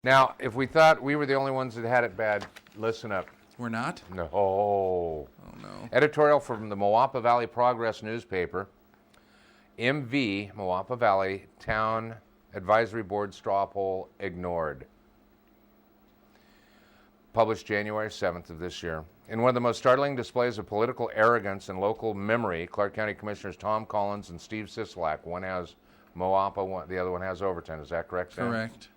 Now, if we thought we were the only ones that had it bad, listen up. We're not? No. Oh, no. Editorial from the Moapa Valley Progress newspaper. MV, Moapa Valley Town Advisory Board straw poll ignored. Published January 7th of this year. In one of the most startling displays of political arrogance and local memory, Clark County Commissioners Tom Collins and Steve Sisolak, one has Moapa, the other one has Overton. Is that correct, Sam? Correct.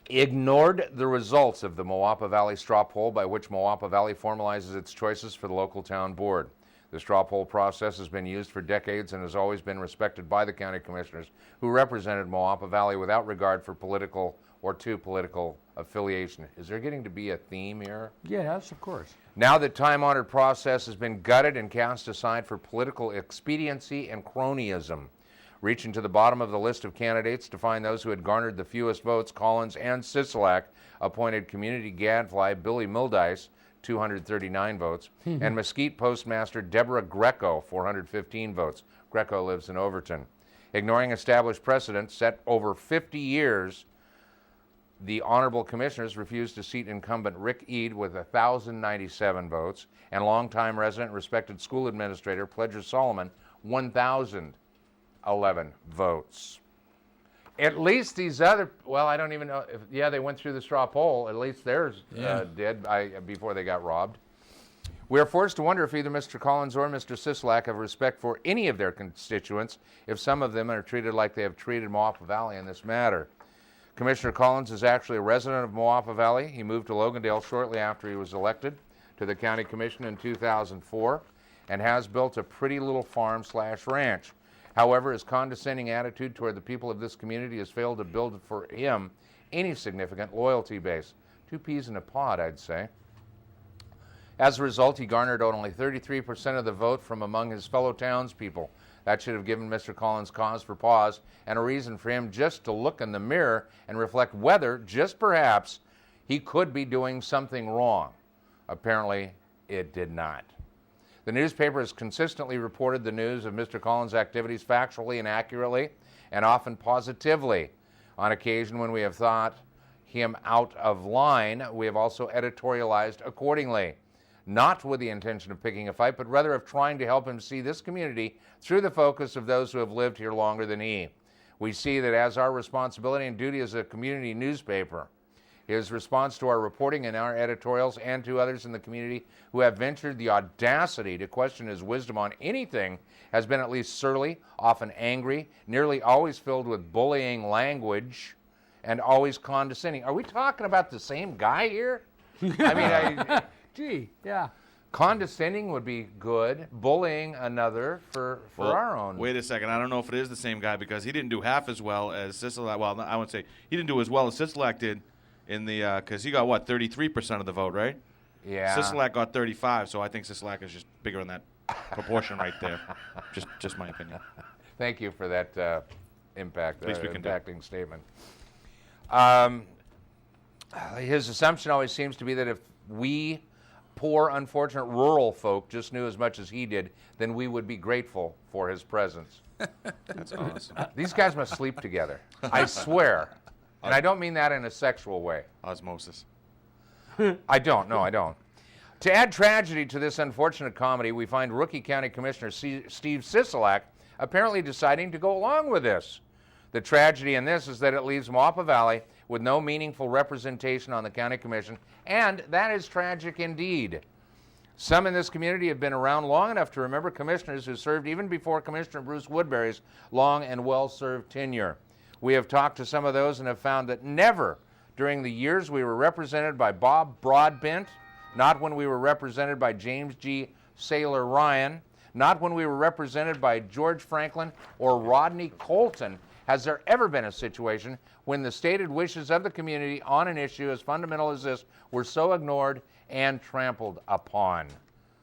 Ignored the results of the Moapa Valley straw poll by which Moapa Valley formalizes its choices for the local town board. The straw poll process has been used for decades and has always been respected by the county commissioners who represented Moapa Valley without regard for political or to political affiliation. Is there getting to be a theme here? Yes, of course. Now that time-honored process has been gutted and cast aside for political expediency and cronyism, reaching to the bottom of the list of candidates to find those who had garnered the fewest votes, Collins and Sisolak appointed community gadfly Billy Mildice, 239 votes, and Mesquite postmaster Deborah Greco, 415 votes. Greco lives in Overton. Ignoring established precedent set over 50 years, the honorable commissioners refused to seat incumbent Rick Eade with 1,097 votes, and longtime resident and respected school administrator Pledger Solomon, 1,011 votes. At least these other, well, I don't even know if, yeah, they went through the straw poll. At least theirs did before they got robbed. We are forced to wonder if either Mr. Collins or Mr. Sisolak have respect for any of their constituents, if some of them are treated like they have treated Moapa Valley in this matter. Commissioner Collins is actually a resident of Moapa Valley. He moved to Logandale shortly after he was elected to the county commission in 2004 and has built a pretty little farm/ranch. However, his condescending attitude toward the people of this community has failed to build for him any significant loyalty base. 2 peas in a pod, I'd say. As a result, he garnered only 33% of the vote from among his fellow townspeople. That should have given Mr. Collins cause for pause and a reason for him just to look in the mirror and reflect whether, just perhaps, he could be doing something wrong. Apparently, it did not. The newspaper has consistently reported the news of Mr. Collins' activities factually and accurately, and often positively. On occasion, when we have thought him out of line, we have also editorialized accordingly, not with the intention of picking a fight, but rather of trying to help him see this community through the focus of those who have lived here longer than he. We see that as our responsibility and duty as a community newspaper. His response to our reporting and our editorials and to others in the community who have ventured the audacity to question his wisdom on anything has been at least surly, often angry, nearly always filled with bullying language, and always condescending. Are we talking about the same guy here? I mean, Gee, yeah. condescending would be good. Bullying another for our own. Wait a second. I don't know if it is the same guy because he didn't do half as well as Sisolak. Well, I would say he didn't do as well as Sisolak did in the because he got, what, 33% of the vote, right? Yeah. Sisolak got 35, so I think Sisolak is just bigger in that proportion right there. Just my opinion. Thank you for that impacting statement. His assumption always seems to be that if we poor, unfortunate rural folk just knew as much as he did, then we would be grateful for his presence. That's awesome. These guys must sleep together. I swear. And I don't mean that in a sexual way. Osmosis. I don't. No, I don't. To add tragedy to this unfortunate comedy, we find rookie county commissioner Steve Sisolak apparently deciding to go along with this. The tragedy in this is that it leaves Moapa Valley with no meaningful representation on the county commission, and that is tragic indeed. Some in this community have been around long enough to remember commissioners who served even before Commissioner Bruce Woodbury's long and well-served tenure. We have talked to some of those and have found that never during the years we were represented by Bob Broadbent, not when we were represented by James G. Sailor Ryan, not when we were represented by George Franklin or Rodney Colton, has there ever been a situation when the stated wishes of the community on an issue as fundamental as this were so ignored and trampled upon.